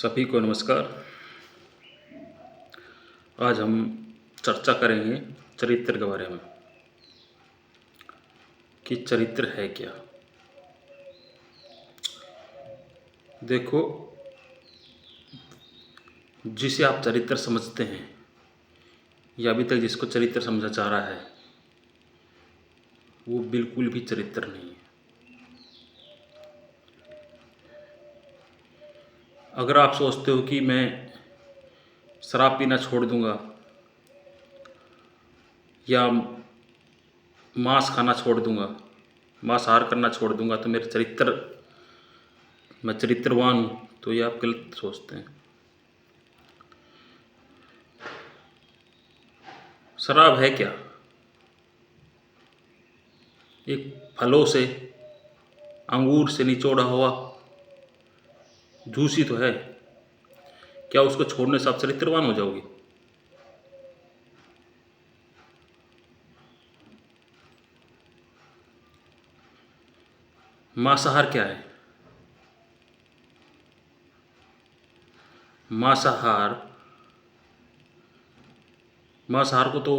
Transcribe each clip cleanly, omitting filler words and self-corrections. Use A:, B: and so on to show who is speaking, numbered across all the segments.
A: सभी को नमस्कार। आज हम चर्चा करेंगे चरित्र के बारे में कि चरित्र है क्या। देखो, जिसे आप चरित्र समझते हैं या अभी तक जिसको चरित्र समझा जा रहा है वो बिल्कुल भी चरित्र नहीं है। अगर आप सोचते हो कि मैं शराब पीना छोड़ दूंगा या मांस खाना छोड़ दूंगा, मांसाहार करना छोड़ दूंगा तो मैं चरित्रवान हूँ, तो ये आप गलत सोचते हैं। शराब है क्या? एक फलों से, अंगूर से निचोड़ा हुआ जूस ही तो है। क्या उसको छोड़ने से आप चरित्रवान हो जाओगे? मांसाहार क्या है? मांसाहार को तो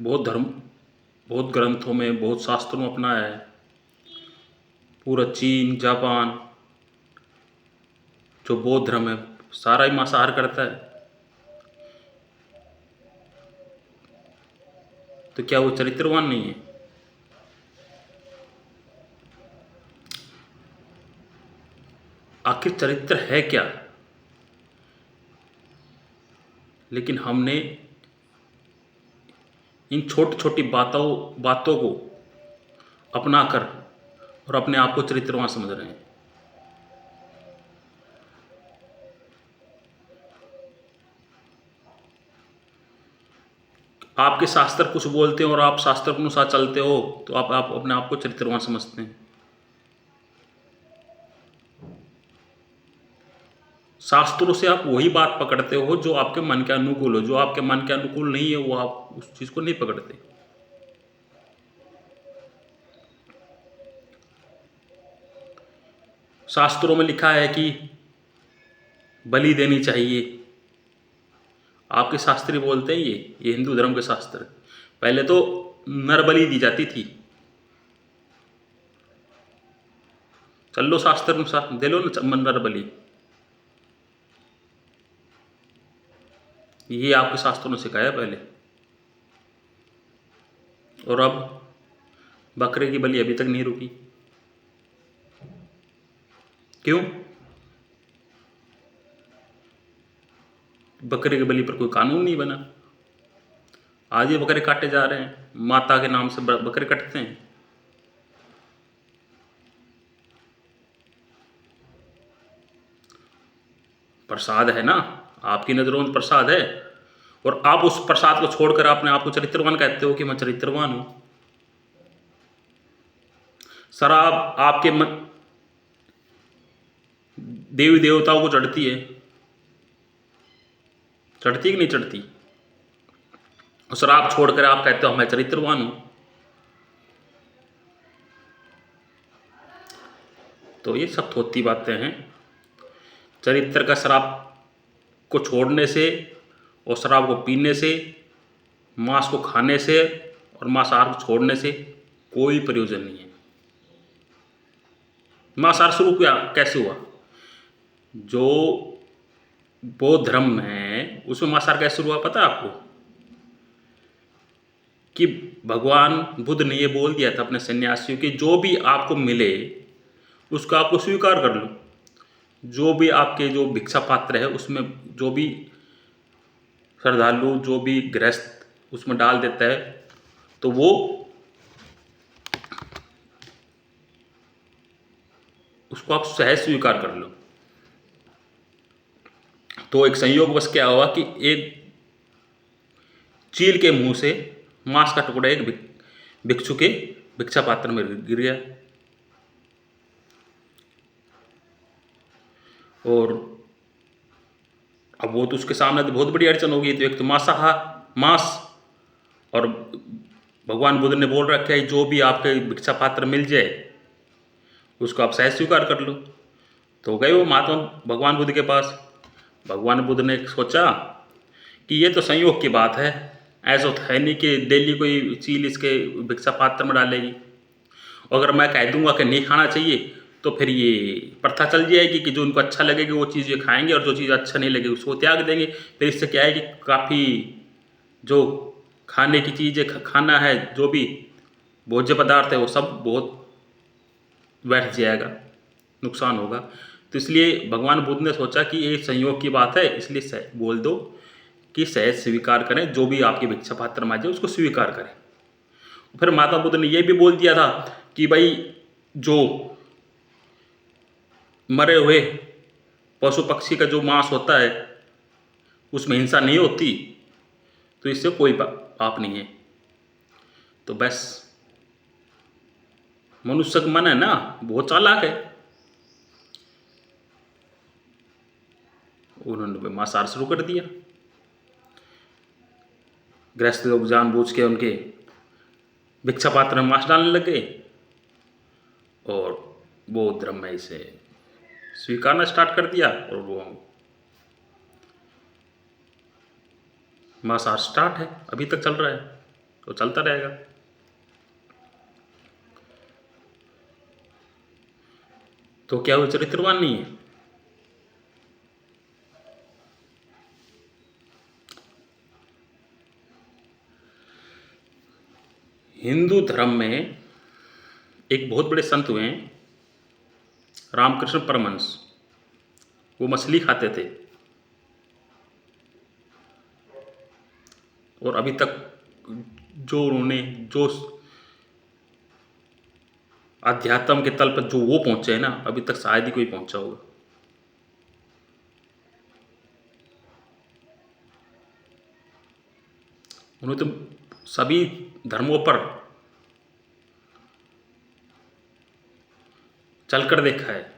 A: बहुत ग्रंथों में, बहुत शास्त्रों में अपनाया है। पूरा चीन, जापान, जो बौद्ध धर्म है, सारा ही मांसाहार करता है। तो क्या वो चरित्रवान नहीं है? आखिर चरित्र है क्या? लेकिन हमने इन छोटी छोटी बातों को अपनाकर और अपने आप को चरित्रवान समझ रहे हैं। आपके शास्त्र कुछ बोलते हैं और आप शास्त्र के अनुसार चलते हो तो आप अपने आप को चरित्रवान समझते हैं। शास्त्रों से आप वही बात पकड़ते हो जो आपके मन के अनुकूल हो। जो आपके मन के अनुकूल नहीं है वो आप उस चीज को नहीं पकड़ते। शास्त्रों में लिखा है कि बलि देनी चाहिए। आपके शास्त्री बोलते हैं ये हिंदू धर्म के शास्त्र। पहले तो नर बलि दी जाती थी। चल लो शास्त्र अनुसार, दे लो ना नर बलि। ये आपके शास्त्रों ने सिखाया पहले। और अब बकरे की बलि अभी तक नहीं रुकी। क्यों? बकरे की बलि पर कोई कानून नहीं बना। आज ये बकरे काटे जा रहे हैं, माता के नाम से बकरे कटते हैं। प्रसाद है ना, आपकी नजरों में प्रसाद है, और आप उस प्रसाद को छोड़कर अपने आप को चरित्रवान कहते हो कि मैं चरित्रवान हूं। शराब आपके देवी देवताओं को चढ़ती है कि नहीं चढ़ती? शराब छोड़कर आप कहते हो मैं चरित्रवान हूं। तो ये सब थोती बातें हैं। चरित्र का शराब को छोड़ने से और शराब को पीने से, मांस को खाने से और मांसाहार को छोड़ने से कोई प्रयोजन नहीं है। मांसाहार शुरू कैसे हुआ? जो बौद्ध धर्म है उसमें मांसाहार कैसे शुरू हुआ पता है आपको? कि भगवान बुद्ध ने ये बोल दिया था अपने सन्यासियों की, जो भी आपको मिले उसको आपको स्वीकार कर लो। जो भी आपके जो भिक्षा पात्र है उसमें जो भी श्रद्धालु, जो भी गृहस्थ उसमें डाल देता है तो वो उसको आप सहज स्वीकार कर लो। तो एक संयोगवश क्या हुआ कि एक चील के मुंह से मांस का टुकड़ा एक भिक्षु के भिक्षा पात्र में गिर गया। और अब वो तो उसके सामने तो बहुत बड़ी अड़चन होगी। तो एक तो मांस, और भगवान बुद्ध ने बोल रखा है जो भी आपके भिक्षा पात्र मिल जाए उसको आप सहज स्वीकार कर लो। तो गए वो महात्मा भगवान बुद्ध के पास। भगवान बुद्ध ने सोचा कि ये तो संयोग की बात है, ऐसा तो है नहीं कि डेली कोई चील इसके भिक्षा पात्र में डालेगी। अगर मैं कह दूंगा कि नहीं खाना चाहिए तो फिर ये प्रथा चल जाएगी कि जो उनको अच्छा लगेगा वो चीज़ ये खाएंगे और जो चीज़ अच्छा नहीं लगेगी उसको त्याग देंगे। फिर इससे क्या है कि काफ़ी जो खाने की चीज़ें खाना है, जो भी भोज्य पदार्थ है वो सब बहुत बैठ जाएगा, नुकसान होगा। तो इसलिए भगवान बुद्ध ने सोचा कि ये संयोग की बात है, इसलिए बोल दो कि सहज स्वीकार करें, जो भी आपकी भिक्षा पात्र में आ जाए उसको स्वीकार करें। फिर माता बुद्ध ने ये भी बोल दिया था कि भाई जो मरे हुए पशु पक्षी का जो मांस होता है उसमें हिंसा नहीं होती, तो इससे कोई पाप नहीं है। तो बस मनुष्य का मन है ना, बहुत चालाक है। उन्होंने मांसाहार शुरू कर दिया। गृहस्थ लोग जानबूझ के उनके भिक्षा पात्र में मांस डालने लग गए और वो धर्म में इसे स्वीकारना स्टार्ट कर दिया और वो मांसाहार स्टार्ट है, अभी तक चल रहा है, तो चलता रहेगा। तो क्या वो चरित्रवान नहीं है? हिंदू धर्म में एक बहुत बड़े संत हुए हैं, रामकृष्ण परमहंस। वो मछली खाते थे और अभी तक जो उन्होंने जो अध्यात्म के तल पर जो वो पहुंचे हैं ना, अभी तक शायद ही कोई पहुंचा होगा। उन्होंने तो सभी धर्मों पर चलकर देखा है।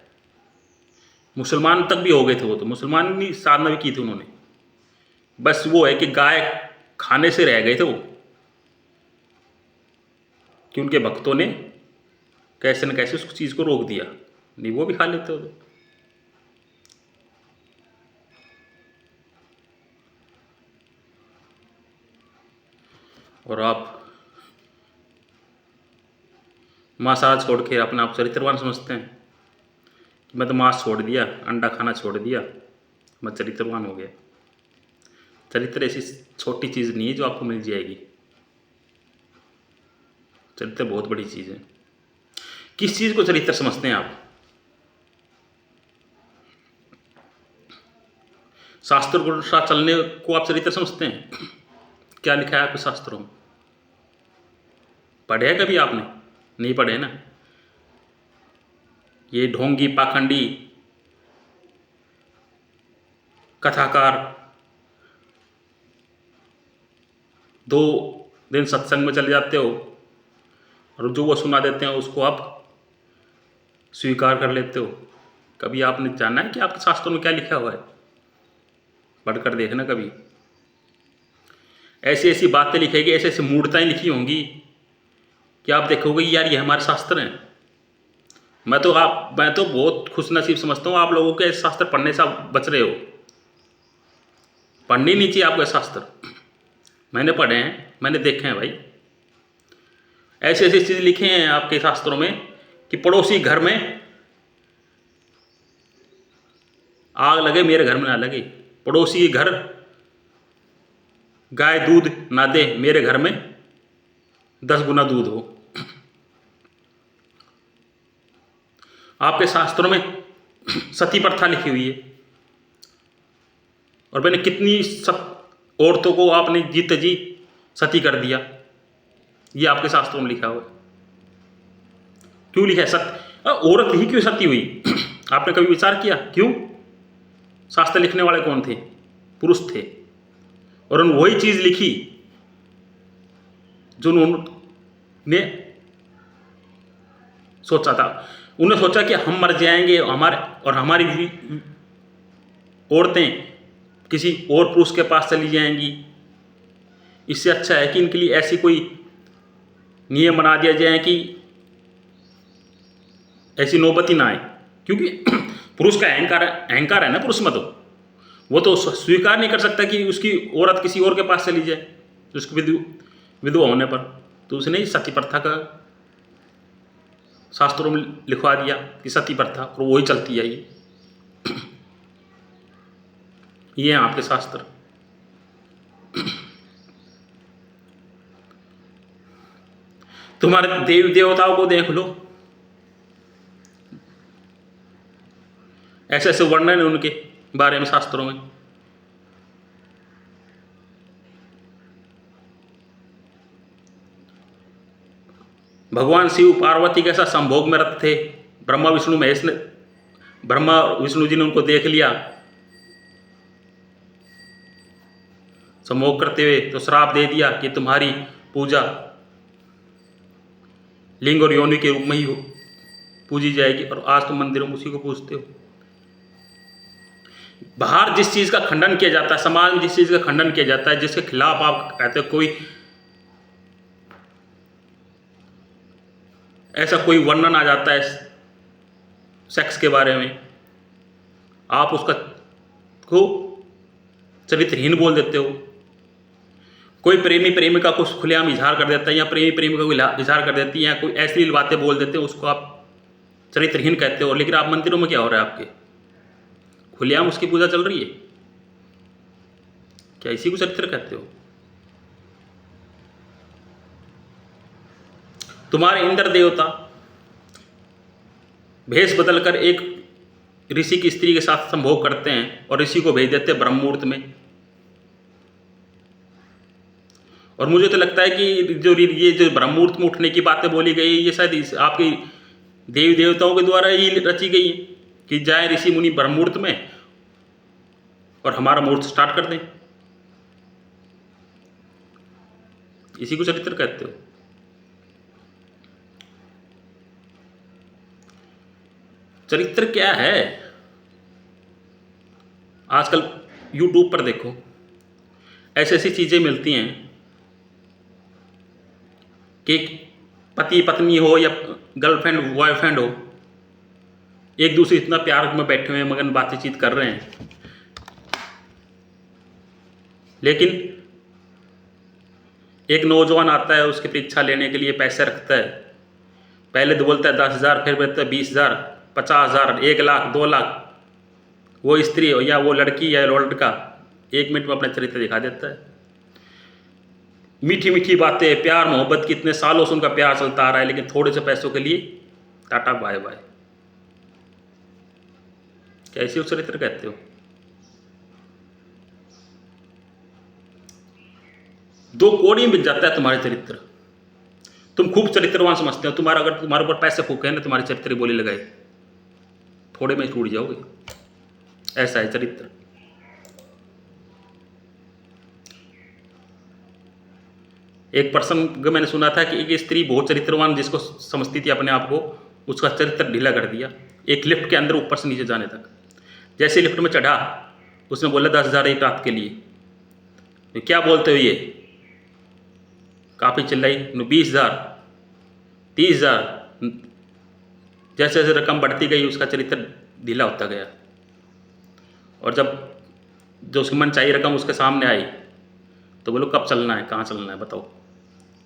A: मुसलमान तक भी हो गए थे वो, तो मुसलमान भी साधना भी की थी उन्होंने। बस वो है कि गाय खाने से रह गए थे वो, कि उनके भक्तों ने कैसे न कैसे उस चीज़ को रोक दिया, नहीं वो भी खा लेते हो। और आप मांसाहार छोड़ के अपने आप चरित्रवान समझते हैं कि मैं तो मांस छोड़ दिया, अंडा खाना छोड़ दिया, मैं चरित्रवान हो गया। चरित्र ऐसी छोटी चीज़ नहीं है जो आपको मिल जाएगी। चरित्र बहुत बड़ी चीज़ है। किस चीज़ को चरित्र समझते हैं आप? शास्त्र के अनुसार चलने को आप चरित्र समझते हैं? क्या लिखा है आपके शास्त्रों में? पढ़े है कभी आपने? नहीं पढ़े ना। ये ढोंगी पाखंडी कथाकार 2 दिन सत्संग में चले जाते हो और जो वो सुना देते हैं उसको आप स्वीकार कर लेते हो। कभी आपने जाना है कि आपके शास्त्रों में क्या लिखा हुआ है? पढ़कर देखना कभी। ऐसी ऐसी बातें लिखेगी, ऐसी ऐसी मूर्ताएं लिखी होंगी कि आप देखोगे यार ये हमारे शास्त्र हैं। मैं तो बहुत खुश नसीब समझता हूँ आप लोगों के शास्त्र पढ़ने से आप बच रहे हो। पढ़नी नहीं चाहिए आपको शास्त्र। मैंने पढ़े हैं, मैंने देखे हैं भाई। ऐसी ऐसी चीज़ लिखे हैं आपके शास्त्रों में कि पड़ोसी घर में आग लगे, मेरे घर में ना लगे। पड़ोसी के घर गाय दूध ना दे, मेरे घर में 10 गुना दूध हो। आपके शास्त्रों में सती प्रथा लिखी हुई है और मैंने कितनी औरतों को आपने जीते जी सती कर दिया, ये आपके शास्त्रों में लिखा हुआ है। क्यों लिखा है? औरत ही क्यों सती हुई? आपने कभी विचार किया क्यों? शास्त्र लिखने वाले कौन थे? पुरुष थे। और उन्होंने वही चीज़ लिखी जो उन्होंने सोचा था। उन्होंने सोचा कि हम मर जाएंगे, हमारी औरतें किसी और पुरुष के पास चली जाएंगी। इससे अच्छा है कि इनके लिए ऐसी कोई नियम बना दिया जाए कि ऐसी नौबत ही ना आए। क्योंकि पुरुष का अहंकार है ना पुरुष में, तो वो तो स्वीकार नहीं कर सकता कि उसकी औरत किसी और के पास चली जाए उसकी विधवा होने पर। तो उसने सती प्रथा का शास्त्रों में लिखवा दिया कि सती प्रथा, और वही चलती आई। ये हैं आपके शास्त्र। तुम्हारे देवी देवताओं को देख लो, ऐसे ऐसे वर्णन है उनके बारे में शास्त्रों में। भगवान शिव पार्वती के साथ संभोग में रत थे। ब्रह्मा विष्णु जी ने उनको देख लिया संभोग करते हुए, तो श्राप दे दिया कि तुम्हारी पूजा लिंग और योनि के रूप में ही पूजी जाएगी, और आज तुम मंदिरों में उसी को पूजते हो। बाहर जिस चीज़ का खंडन किया जाता है, समाज में जिस चीज़ का खंडन किया जाता है, जिसके खिलाफ आप कहते हो कोई ऐसा कोई वर्णन आ जाता है सेक्स के बारे में, आप उसका को चरित्रहीन बोल देते हो। कोई प्रेमी प्रेमिका को खुलेआम इजहार कर देता है, या प्रेमी प्रेमिका को इजहार कर देती है, या कोई ऐसी बातें बोल देते हो, उसको आप चरित्रहीन कहते हो। लेकिन आप मंदिरों में क्या हो रहा है, आपके खुलेआम उसकी पूजा चल रही है, क्या इसी को चरित्र कहते हो? तुम्हारे इंद्र देवता भेष बदलकर एक ऋषि की स्त्री के साथ संभोग करते हैं और ऋषि को भेज देते हैं ब्रह्म मुहूर्त में। और मुझे तो लगता है कि ये जो ब्रह्म मुहूर्त में उठने की बातें बोली गई, ये शायद आपकी देवी देवताओं के द्वारा ही रची गई है कि जाए ऋषि मुनि ब्रह्म मुहूर्त में और हमारा मुहूर्त स्टार्ट कर दें। इसी को चरित्र कहते हो? चरित्र क्या है? आजकल YouTube पर देखो, ऐसी ऐसी चीजें मिलती हैं कि पति पत्नी हो या गर्लफ्रेंड बॉयफ्रेंड हो, एक दूसरे इतना प्यार में बैठे हुए मगन बातचीत कर रहे हैं, लेकिन एक नौजवान आता है उसकी परीक्षा लेने के लिए, पैसे रखता है, पहले तो बोलता है 10,000, फिर बोलता है 20,000, 50,000, 1 लाख, 2 लाख। वो स्त्री हो या वो लड़की या लड़का 1 मिनट में अपना चरित्र दिखा देता है। मीठी मीठी बातें, प्यार मोहब्बत, कितने सालों से उनका प्यार चलता आ रहा है, लेकिन थोड़े से पैसों के लिए टाटा बाय बाय। क्या इसी को चरित्र कहते हो? 2 कौड़ी में बिक जाता है तुम्हारे चरित्र। तुम खूब चरित्रवान समझते हो, अगर तुम्हारे ऊपर पैसे फूके ना, तुम्हारे चरित्र बोली लगाए, थोड़े में टूट जाओगे। ऐसा है चरित्र। एक प्रसंग मैंने सुना था कि एक स्त्री बहुत चरित्रवान जिसको समझती थी अपने आप को, उसका चरित्र ढीला कर दिया एक लिफ्ट के अंदर ऊपर से नीचे जाने तक। जैसे लिफ्ट में चढ़ा, उसने बोला 10,000 एक रात के लिए। तो क्या बोलते हो ये? काफ़ी चिल्लाई। 20,000, 30,000। जैसे जैसे रकम बढ़ती गई उसका चरित्र ढीला होता गया, और जब जो उसकी मन चाहिए रकम उसके सामने आई तो बोलो कब चलना है, कहाँ चलना है, बताओ।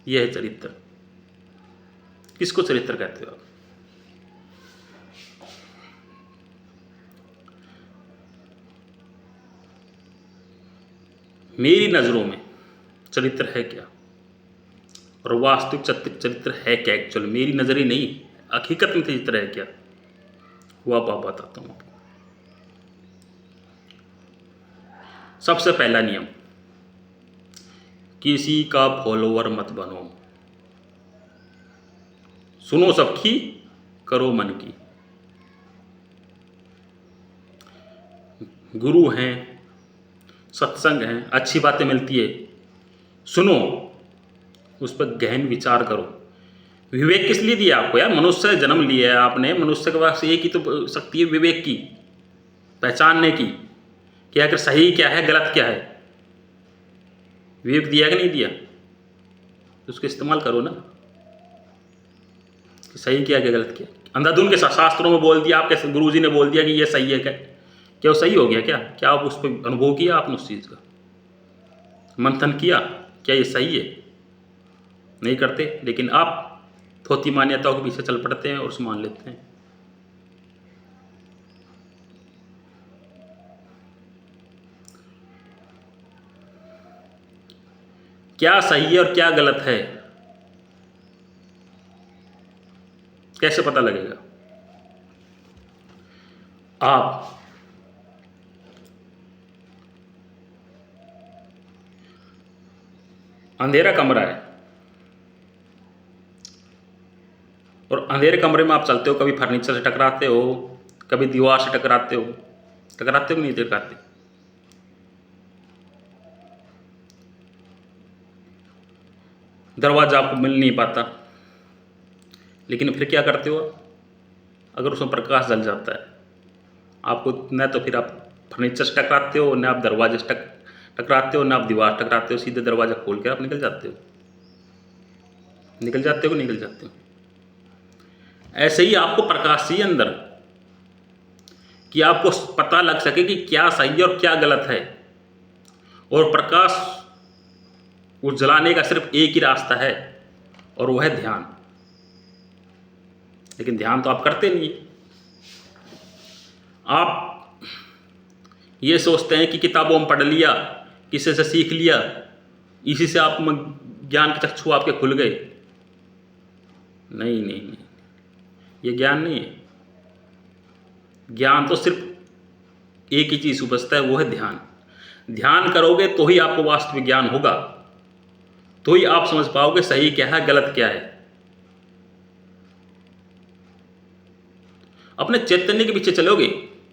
A: ये है चरित्र। किसको चरित्र कहते हो आप? मेरी नज़रों में चरित्र है क्या, और वास्तविक चरित्र है क्या? एक्चुअल मेरी नज़र ही नहीं, हकीकत में चरित्र है क्या, वो आप बताता हूँ आपको। सबसे पहला नियम, किसी का फॉलोवर मत बनो। सुनो सबकी, करो मन की। गुरु हैं, सत्संग हैं, अच्छी बातें मिलती है, सुनो, उस पर गहन विचार करो। विवेक किस लिए दिया आपको यार? मनुष्य से जन्म लिया है आपने, मनुष्य के पास एक ही तो शक्ति है विवेक की, पहचानने की, कि आखिर सही क्या है गलत क्या है। विवेक दिया कि नहीं दिया? उसको इस्तेमाल करो ना, कि सही क्या है गलत क्या है। अंधाधुन के शास्त्रों में बोल दिया, आपके गुरुजी ने बोल दिया कि ये सही है, क्या वो सही हो गया? क्या आप उस पर अनुभव किया आपने उस चीज़ का? मंथन किया क्या ये सही है? नहीं करते, लेकिन आप थोथी मान्यताओं के पीछे चल पड़ते हैं और उसे मान लेते हैं। क्या सही है और क्या गलत है कैसे पता लगेगा? आप अंधेरा कमरा है और अंधेरे कमरे में आप चलते हो, कभी फर्नीचर से टकराते हो, कभी दीवार से टकराते हो कि नहीं टकराते? दरवाज़ा आपको मिल नहीं पाता, लेकिन फिर क्या करते हो? अगर उसमें प्रकाश जल जाता है आपको, न तो फिर आप फर्नीचर से टकराते हो, न आप दरवाजे से टकराते हो, न आप दीवार टकराते हो, सीधे दरवाज़ा खोल कर आप निकल जाते हो। निकल जाते हो। ऐसे ही आपको प्रकाश चाहिए अंदर, कि आपको पता लग सके कि क्या सही है और क्या गलत है। और प्रकाश वो जलाने का सिर्फ एक ही रास्ता है, और वो है ध्यान। लेकिन ध्यान तो आप करते नहीं। आप ये सोचते हैं कि किताबों में पढ़ लिया, किसी से सीख लिया, इसी से आप ज्ञान के चक्षु आपके खुल गए। नहीं, ये ज्ञान नहीं है। ज्ञान तो सिर्फ एक ही चीज़ उपजता है, वो है ध्यान। ध्यान करोगे तो ही आपको वास्तविक ज्ञान होगा, तो ही आप समझ पाओगे सही क्या है, गलत क्या है। अपने चैतन्य के पीछे चलोगे,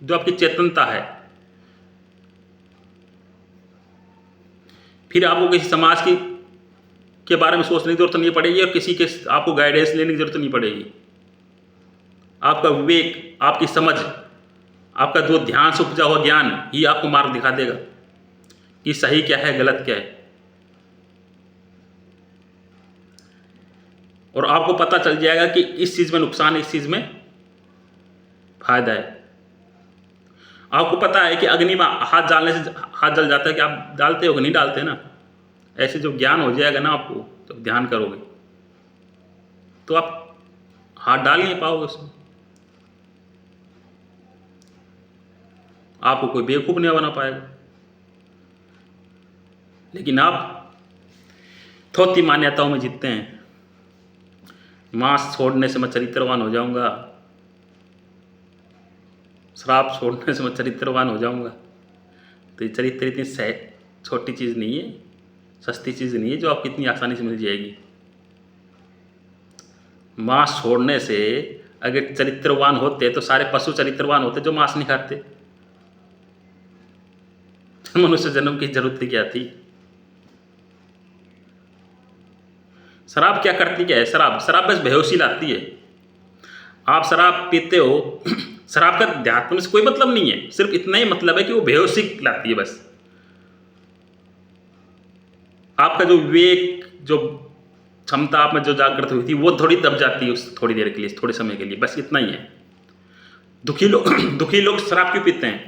A: जो आपकी चेतनता है, फिर आपको किसी समाज के बारे में सोचने की जरूरत नहीं पड़ेगी, और किसी के आपको गाइडेंस लेने की जरूरत नहीं पड़ेगी। आपका विवेक, आपकी समझ, आपका जो ध्यान से उपजा हुआ ज्ञान ही आपको मार्ग दिखा देगा कि सही क्या है, गलत क्या है। और आपको पता चल जाएगा कि इस चीज़ में नुकसान है, इस चीज़ में फायदा है। आपको पता है कि अग्नि में हाथ डालने से हाथ जल जाता है, कि आप डालते हो कि नहीं डालते ना। ऐसे जो ज्ञान हो जाएगा ना आपको, तो ध्यान करोगे तो आप हाथ डाल नहीं पाओगे उसमें। आपको कोई बेवकूफ़ नहीं बना पाएगा। लेकिन आप थोथी मान्यताओं में जीतते हैं। मांस छोड़ने से मैं चरित्रवान हो जाऊंगा, शराब छोड़ने से मैं चरित्रवान हो जाऊंगा। तो ये चरित्र इतनी छोटी चीज़ नहीं है, सस्ती चीज़ नहीं है जो आपको इतनी आसानी से मिल जाएगी। मांस छोड़ने से अगर चरित्रवान होते तो सारे पशु चरित्रवान होते जो मांस नहीं खाते। मनुष्य जन्म की जरूरत क्या थी? शराब क्या करती क्या है? शराब बस बेहोशी लाती है। आप शराब पीते हो, शराब का अध्यात्म से कोई मतलब नहीं है, सिर्फ इतना ही मतलब है कि वो बेहोशी लाती है बस। आपका जो विवेक, जो क्षमता आप में जो जागृत हुई थी, वो थोड़ी दब जाती है उस थोड़ी देर के लिए, थोड़े समय के लिए, बस इतना ही है। दुखी लोग शराब क्यों पीते हैं?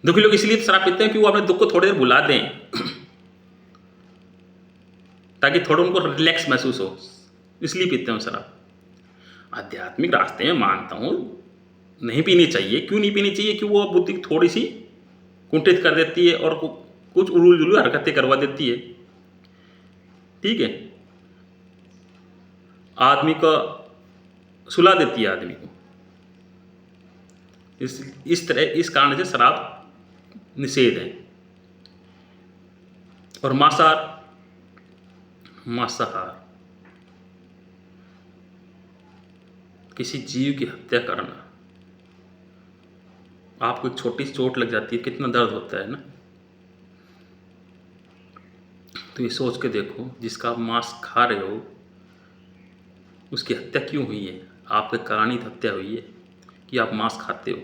A: दुखी लोग इसलिए शराब पीते हैं कि वो अपने दुख को थोड़ी देर भुला दें, ताकि थोड़ा उनको रिलैक्स महसूस हो, इसलिए पीते हैं शराब। आध्यात्मिक रास्ते में मानता हूँ नहीं पीनी चाहिए। क्यों नहीं पीनी चाहिए? कि वो बुद्धि थोड़ी सी कुंठित कर देती है और कुछ उलूल जुलूल हरकतें करवा देती है। ठीक है, आदमी का सुला देती है आदमी को। इस कारण से शराब निषेध है। और मांसाहार, किसी जीव की हत्या करना, आपको एक छोटी सी चोट लग जाती है, कितना दर्द होता है ना। तो ये सोच के देखो, जिसका आप मांस खा रहे हो उसकी हत्या क्यों हुई है? आपके कारण ही हत्या हुई है कि आप मांस खाते हो।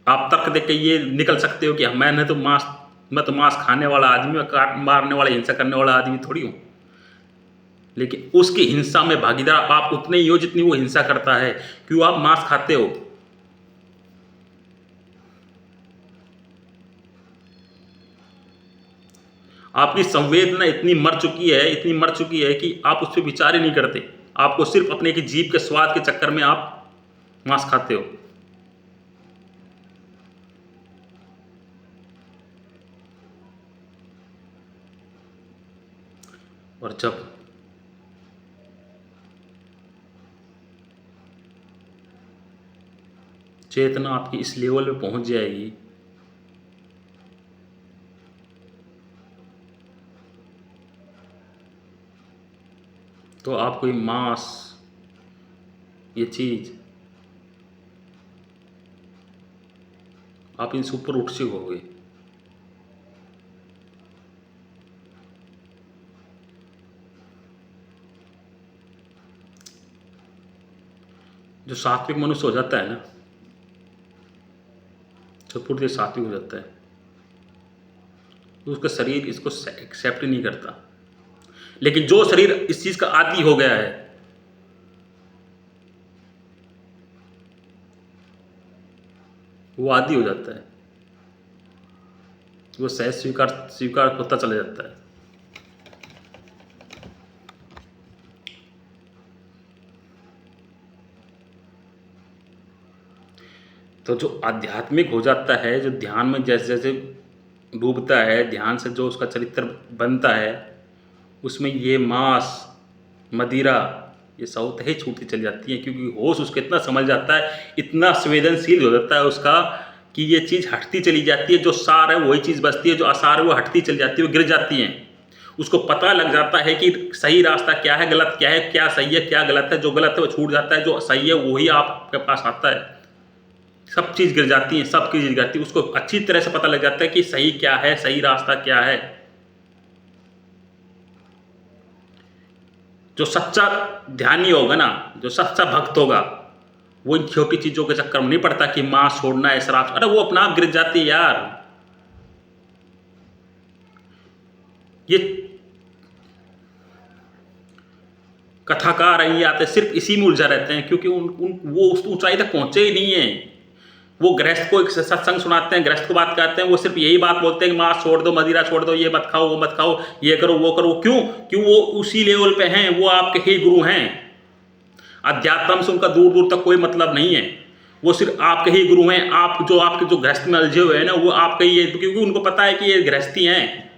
A: आप तर्क देख के ये निकल सकते हो कि मैं तो मांस खाने वाला आदमी, मैं काट मारने वाला, हिंसा करने वाला आदमी थोड़ी हूँ। लेकिन उसकी हिंसा में भागीदार आप उतने ही हो जितनी वो हिंसा करता है। क्यों? आप मांस खाते हो। आपकी संवेदना इतनी मर चुकी है, इतनी मर चुकी है कि आप उस पर विचार ही नहीं करते। आपको सिर्फ अपने की जीभ के स्वाद के चक्कर में आप मांस खाते हो। और जब चेतना आपकी इस लेवल पे पहुंच जाएगी, तो आपको ये मांस, ये चीज, आप इनसे ऊपर उठ चुकोगे। जो सात्विक मनुष्य हो जाता है ना, जो पूरी सात्विक हो जाता है, तो उसका शरीर इसको एक्सेप्ट ही नहीं करता। लेकिन जो शरीर इस चीज का आदी हो गया है, वो आदी हो जाता है, वो सहज स्वीकार स्वीकार होता चला जाता है। तो जो आध्यात्मिक हो जाता है, जो ध्यान में जैसे जैसे डूबता है, ध्यान से जो उसका चरित्र बनता है, उसमें ये मांस, मदिरा, ये स्वतः ही छूटती चली जाती है। क्योंकि होश उसको इतना समझ जाता है, इतना संवेदनशील हो जाता है उसका, कि ये चीज़ हटती चली जाती है। जो सार है वही चीज़ बचती है, जो आसार है वो हटती चली जाती है, वो गिर जाती हैं। उसको पता लग जाता है कि सही रास्ता क्या है, गलत क्या है, क्या सही है क्या गलत है। जो गलत है वो छूट जाता है, जो सही है वही आपके पास आता है। सब चीज़ गिर जाती है, सब चीज़ गिर जाती है। उसको अच्छी तरह से पता लग जाता है कि सही क्या है, सही रास्ता क्या है। जो सच्चा ध्यानी होगा ना, जो सच्चा भक्त होगा, वो इन छोटी चीज़ों के चक्कर में नहीं पड़ता कि माँ छोड़ना है, शराब, अरे वो अपना आप गिर जाती है यार। ये कथाकार हैं, ये आते सिर्फ इसी में उलझा रहते हैं, क्योंकि वो उस ऊंचाई तक पहुंचे ही नहीं है। वो गृहस्थ को एक सत्संग सुनाते हैं, गृहस्थ को बात करते हैं, वो सिर्फ यही बात बोलते हैं कि मांस छोड़ दो, मदिरा छोड़ दो, ये मत खाओ, वो मत खाओ, ये करो वो करो। क्यों? क्यों? वो उसी लेवल पे हैं, वो आपके ही गुरु हैं। अध्यात्म से उनका दूर दूर तक कोई मतलब नहीं है। वो सिर्फ आपके ही गुरु हैं। आप जो आपके जो गृहस्थ में उलझे हुए हैं ना, वो आपके ही है, क्योंकि उनको पता है कि ये गृहस्थी हैं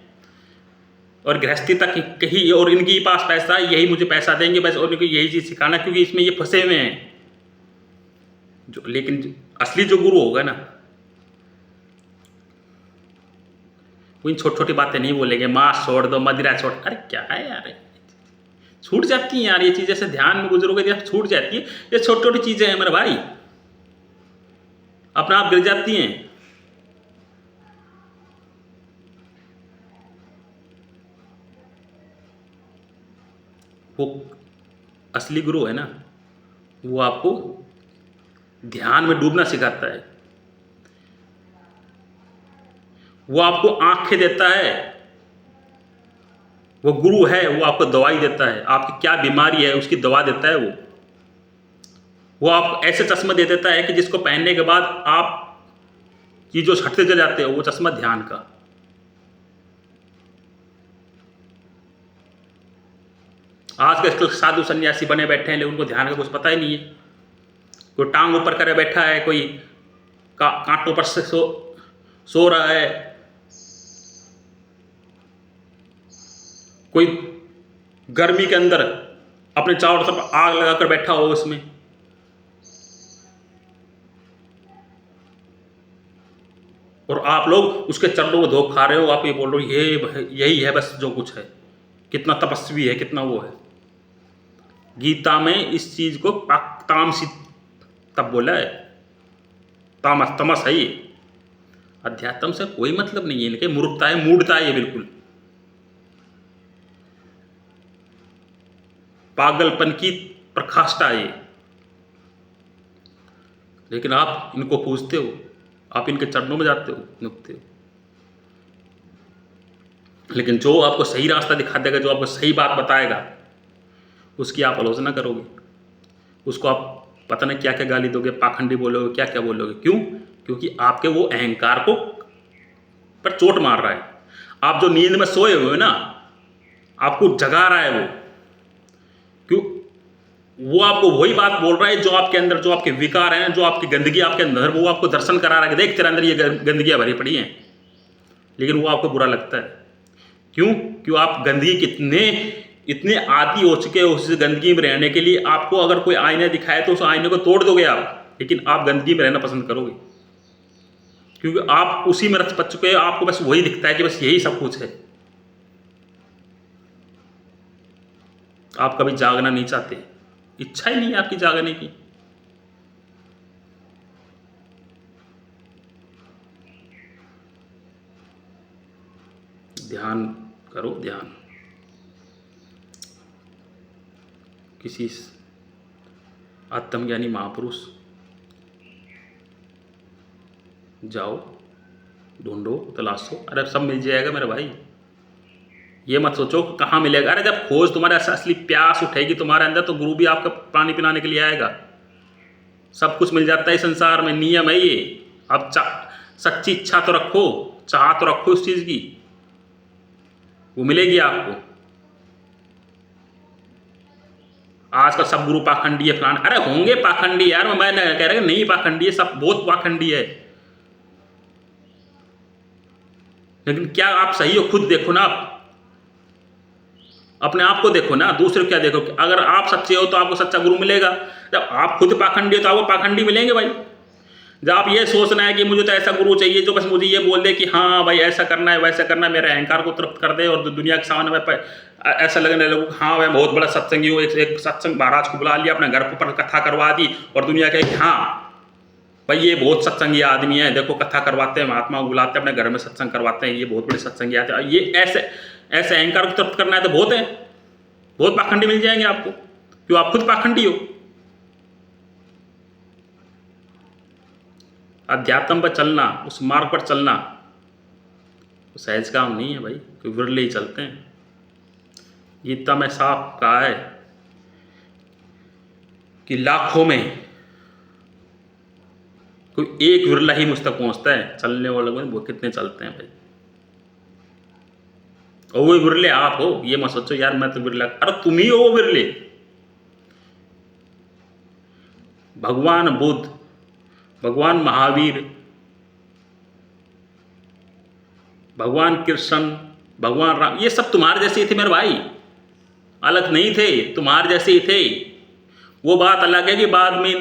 A: और गृहस्थी तक कहीं, और इनके पास पैसा, यही मुझे पैसा देंगे बस, और इनको यही चीज़ सिखाना, क्योंकि इसमें ये फंसे हुए हैं। लेकिन असली जो गुरु होगा ना, वो इन छोटी छोटी बातें नहीं बोलेंगे, मांस छोड़ दो, मदिरा छोड़, अरे क्या है यार, छूट जाती हैं यार ये चीज़। जैसे ध्यान में गुजरोगे जब छूट जाती है, ये छोटी छोटी चीज़ें हैं मेरे भाई, अपना आप गिर जाती हैं। वो असली गुरु है ना, वो आपको ध्यान में डूबना सिखाता है, वो आपको आंखें देता है। वो गुरु है, वो आपको दवाई देता है, आपकी क्या बीमारी है उसकी दवा देता है। वो आपको ऐसे चश्मा दे देता है कि जिसको पहनने के बाद आप चीज़ों से हटते चले जाते हो। वो चश्मा ध्यान का। आज के साधु सन्यासी बने बैठे हैं, लेकिन उनको ध्यान का कुछ पता ही नहीं है। कोई टांग ऊपर करे बैठा है, कोई कांटों पर से सो रहा है, कोई गर्मी के अंदर अपने चारों तरफ आग लगाकर बैठा हो उसमें। और आप लोग उसके चरणों को धोख खा रहे हो। आप ये बोल रहे हो ये यही है बस जो कुछ है। कितना तपस्वी है, कितना वो है। गीता में इस चीज को तामसी तब बोला है, तामस, तमस है ये। अध्यात्म से कोई मतलब नहीं है, इनके मूर्खता है, मूढ़ता है ये, बिल्कुल पागलपन की प्रकाष्ठा है ये। लेकिन आप इनको पूजते हो, आप इनके चरणों में जाते हो, नुकते हो। लेकिन जो आपको सही रास्ता दिखा देगा, जो आपको सही बात बताएगा, उसकी आप आलोचना करोगे, उसको आप पता नहीं क्या क्या गाली दोगे, पाखंडी बोलोगे, क्या क्या बोलोगे। क्यों? क्योंकि आपके वो अहंकार को पर चोट मार रहा है। आप जो नींद में सोए हुए हो ना, आपको जगा रहा है वो। क्यों? वो आपको वही बात बोल रहा है जो आपके अंदर, जो आपके विकार हैं, जो आपकी गंदगी आपके अंदर, वो आपको दर्शन करा रहा है कि देख तेरे अंदर ये गंदगियां भरी पड़ी हैं, लेकिन वो आपको बुरा लगता है। क्यों? क्यों? आप गंदगी इतने आदी हो चुके हो उस गंदगी में रहने के लिए। आपको अगर कोई आईना दिखाए तो उस आईने को तोड़ दोगे आप, लेकिन आप गंदगी में रहना पसंद करोगे, क्योंकि आप उसी में रच पच चुके हो। आपको बस वही दिखता है कि बस यही सब कुछ है। आप कभी जागना नहीं चाहते, इच्छा ही नहीं है आपकी जागने की। ध्यान करो, ध्यान। किसी आत्मज्ञानी महापुरुष जाओ, ढूंढो, तलाशो, अरे सब मिल जाएगा मेरे भाई। ये मत सोचो कहाँ मिलेगा। अरे जब खोज तुम्हारे असली प्यास उठेगी तुम्हारे अंदर, तो गुरु भी आपका पानी पिलाने के लिए आएगा। सब कुछ मिल जाता है संसार में, नियम है ये। अब सच्ची इच्छा तो रखो, चाह तो रखो इस चीज की, वो मिलेगी आपको। आजकल सब गुरु पाखंडी है, फलाना। अरे होंगे पाखंडी यार, मैं कह रहा हूं नहीं पाखंडी है, सब बहुत पाखंडी है। लेकिन क्या आप सही हो? खुद देखो ना, आप अपने आप को देखो ना, दूसरे को क्या देखो। अगर आप सच्चे हो तो आपको सच्चा गुरु मिलेगा। जब आप खुद पाखंडी हो तो आपको पाखंडी मिलेंगे भाई। जब आप ये सोचना है कि मुझे तो ऐसा गुरु चाहिए जो बस मुझे ये बोल दे कि हाँ भाई ऐसा करना है, वैसा करना है, मेरे अहंकार को तृप्त कर दे, और दुनिया के सामने मैं ऐसा लगने लगूँ हाँ मैं बहुत बड़ा सत्संगी हूँ। एक सत्संग महाराज को बुला लिया, अपने घर पर कथा करवा दी, और दुनिया कहे हाँ भाई ये बहुत सत्संगी आदमी है, देखो कथा करवाते हैं, महात्मा को बुलाते हैं, अपने घर में सत्संग करवाते हैं, ये बहुत बड़े सत्संगी आते हैं। ये ऐसे अहंकार को तृप्त करना है तो बहुत है, बहुत पाखंडी मिल जाएंगे आपको। क्यों? आप खुद पाखंडी हो। अध्यात्म पर चलना, उस मार्ग पर चलना तो सहज काम नहीं है भाई, कोई विरले ही चलते हैं। गीता में साफ कहा है कि लाखों में कोई एक विरला ही मुझ तक पहुंचता है। चलने वालों में वो कितने चलते हैं भाई, और वो विरले आप हो। ये मत सोचो यार मैं तो विरला, अरे तुम ही हो वो विरले। भगवान बुद्ध, भगवान महावीर, भगवान कृष्ण, भगवान राम, ये सब तुम्हारे जैसे ही थे मेरे भाई, अलग नहीं थे, तुम्हारे जैसे ही थे। वो बात अलग है कि बाद में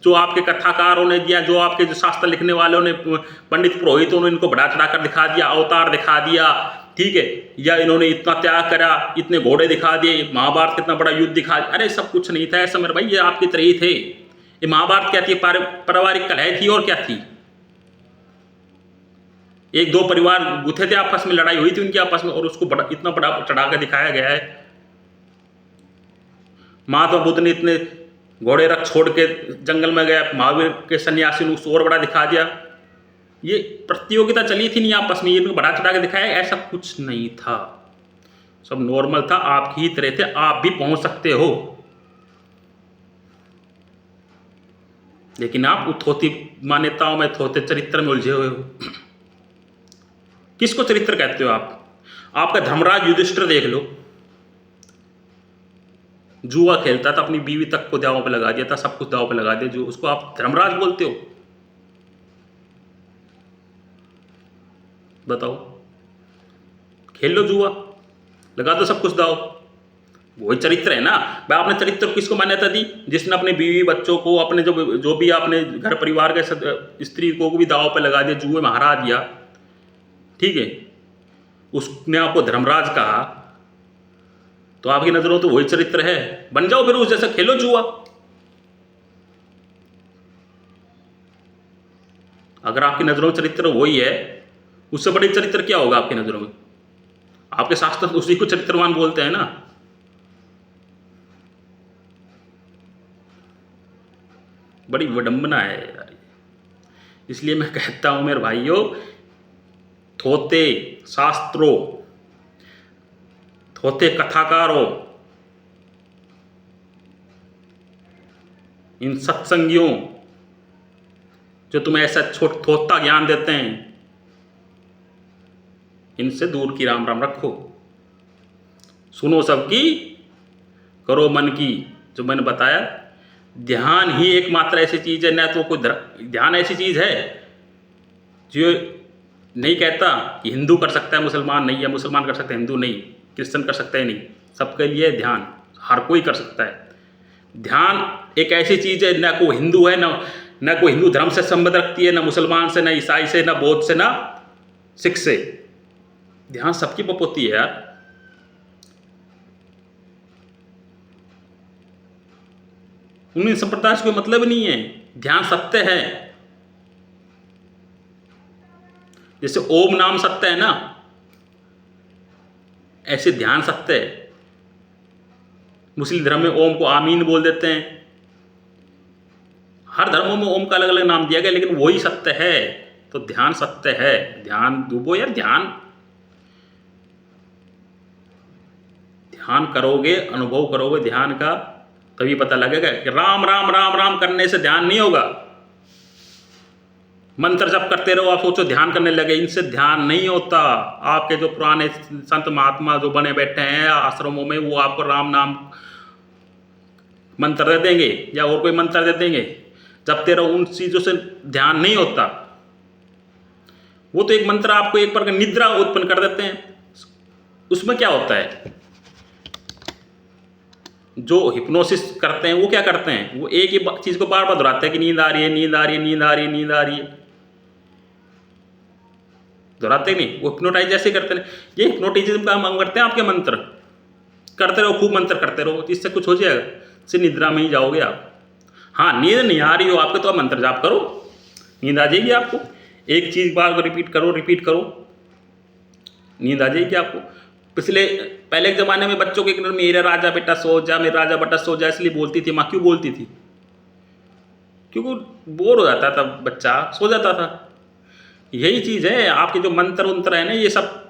A: जो आपके कथाकारों ने दिया, जो आपके जो शास्त्र लिखने वालों ने, पंडित पुरोहितों ने इनको बढ़ा चढ़ा कर दिखा दिया, अवतार दिखा दिया, ठीक है, या इन्होंने इतना त्याग करा, इतने घोड़े दिखा दिए, महाभारत कितना बड़ा युद्ध दिखा दिया। अरे सब कुछ नहीं था ऐसा मेरे भाई, ये आपकी तरह ही थे। ये महाभारत क्या थी? पारिवारिक कलह थी, और क्या थी? एक दो परिवार गुथे थे आपस में, लड़ाई हुई थी उनकी आपस में, और उसको इतना बड़ा चढ़ा कर दिखाया गया है। महात्मा बुद्ध ने इतने घोड़े रख छोड़ के जंगल में गया, महावीर के सन्यासी ने उसको और बड़ा दिखा दिया। ये प्रतियोगिता चली थी नहीं आपस में, इनको बड़ा चढ़ा के दिखाया, ऐसा कुछ नहीं था, सब नॉर्मल था। आपकी ही तरह थे, आप भी पहुंच सकते हो, लेकिन आप थोती मान्यताओं में, थोते चरित्र में उलझे हुए हो। किसको चरित्र कहते हो आप? आपका धर्मराज युधिष्ठिर देख लो, जुआ खेलता था, अपनी बीवी तक को दांव पे लगा दिया था, सब कुछ दांव पे लगा दिया, जो उसको आप धर्मराज बोलते हो? बताओ, खेल लो जुआ, लगा दो सब कुछ दांव, वही चरित्र है ना भाई। आपने चरित्र किसको मान्यता दी? जिसने अपने बीवी बच्चों को, अपने जो भी आपने घर परिवार के स्त्री को भी दांव पे लगा दिया, जुए में हरा दिया, ठीक है, उसने आपको धर्मराज कहा, तो आपकी नजरों तो वही चरित्र है। बन जाओ फिर उस जैसा, खेलो जुआ। अगर आपकी नजरों में चरित्र वही है, उससे बड़ी चरित्र क्या होगा आपकी नजरों में? आपके शास्त्र उसी को चरित्रवान बोलते हैं ना। बड़ी विडंबना है यार। इसलिए मैं कहता हूं मेरे भाइयों, थोते शास्त्रों, थोते कथाकारों, इन सत्संगियों जो तुम्हें ऐसा थोथा ज्ञान देते हैं, इनसे दूर की राम राम रखो। सुनो सबकी, करो मन की। जो मैंने बताया, ध्यान ही एकमात्र ऐसी चीज़ है, न तो कोई ध्यान ऐसी चीज़ है जो नहीं कहता कि हिंदू कर सकता है मुसलमान नहीं, है मुसलमान कर सकता है हिंदू नहीं, क्रिश्चियन कर सकता है नहीं। सबके लिए ध्यान हर कोई कर सकता है। ध्यान एक ऐसी चीज़ है, ना कोई हिंदू है, ना कोई हिंदू धर्म से संबंध रखती है, ना मुसलमान से, ना ईसाई से, ना बौद्ध से, ना सिख से। ध्यान सबकी बपोती है यार। उन्हीं संप्रदाय से कोई मतलब नहीं है। ध्यान सत्य है। जैसे ओम नाम सत्य है ना, ऐसे ध्यान सत्य है। मुस्लिम धर्म में ओम को आमीन बोल देते हैं। हर धर्मों में ओम का अलग अलग नाम दिया गया, लेकिन वही सत्य है। तो ध्यान सत्य है। ध्यान डूबो यार, ध्यान करोगे, अनुभव करोगे ध्यान का, तभी पता लगेगा कि राम राम राम राम करने से ध्यान नहीं होगा। मंत्र जप करते रहो, आप सोचो ध्यान करने लगे, इनसे ध्यान नहीं होता। आपके जो पुराने संत महात्मा जो बने बैठे हैं आश्रमों में, वो आपको राम नाम मंत्र दे देंगे या और कोई मंत्र दे देंगे, जपते रहो, उन चीज़ों से ध्यान नहीं होता। वो तो एक मंत्र आपको एक प्रकार निद्रा उत्पन्न कर देते हैं। उसमें क्या होता है, जो हिप्नोसिस करते हैं वो क्या करते हैं, वो एक ही चीज़ को बार बार दोहराते हैं कि नींद आ रही है, नींद आ रही है, नींद आ रही है, नींद आ रही है। दोहराते नहीं, वो हिप्नोटाइज जैसे करते हैं। ये हिप्नोटिज्म का हम करते हैं। आपके मंत्र करते रहो, खूब मंत्र करते रहो, इससे कुछ हो जाएगा, इससे निद्रा में ही जाओगे आप। हाँ, नींद नहीं आ रही हो आपके तो आप मंत्र जाप करो, नींद आ जाएगी आपको। एक चीज़ बार बार रिपीट करो, नींद आ जाएगी आपको। पहले के ज़माने में बच्चों के मेरा राजा बेटा सो जा, मेरा राजा बेटा सो जा, इसलिए बोलती थी माँ। क्यों बोलती थी? क्योंकि बोर हो जाता था बच्चा, सो जाता था। यही चीज़ है, आपके जो मंत्र उंत्र है ना, ये सब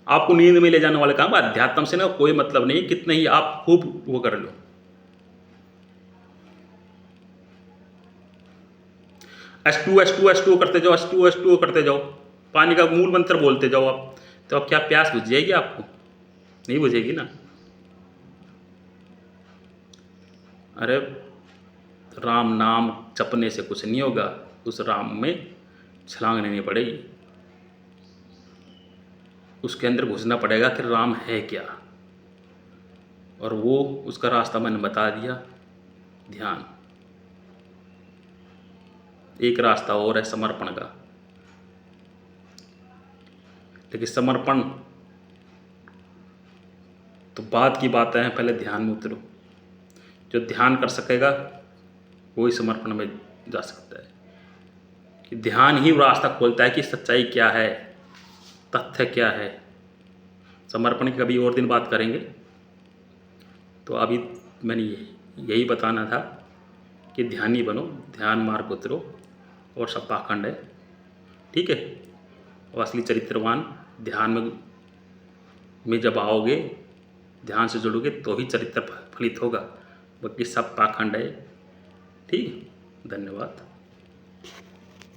A: आपको नींद में ले जाने वाले काम। अध्यात्म से ना कोई मतलब नहीं, कितने ही आप खूब वो कर लो। H2 करते जाओ, H2 करते जाओ, पानी का मूल मंत्र बोलते जाओ आप, तो अब क्या प्यास बुझ जाएगी आपको? नहीं बुझेगी ना। अरे राम नाम जपने से कुछ नहीं होगा, उस राम में छलांग लेनी पड़ेगी, उसके अंदर घुसना पड़ेगा कि राम है क्या, और वो उसका रास्ता मैंने बता दिया, ध्यान। एक रास्ता और है समर्पण का, लेकिन समर्पण तो बाद की बातें हैं, पहले ध्यान में उतरो। जो ध्यान कर सकेगा वही समर्पण में जा सकता है, कि ध्यान ही रास्ता खोलता है कि सच्चाई क्या है, तथ्य क्या है। समर्पण की कभी और दिन बात करेंगे। तो अभी मैंने यही बताना था कि ध्यानी बनो, ध्यान मार्ग उतरो, और सब पाखंड है, ठीक है। और असली चरित्रवान ध्यान में जब आओगे, ध्यान से जुड़ोगे, तो ही चरित्र फलित होगा, बाकी सब पाखंड है, ठीक। धन्यवाद।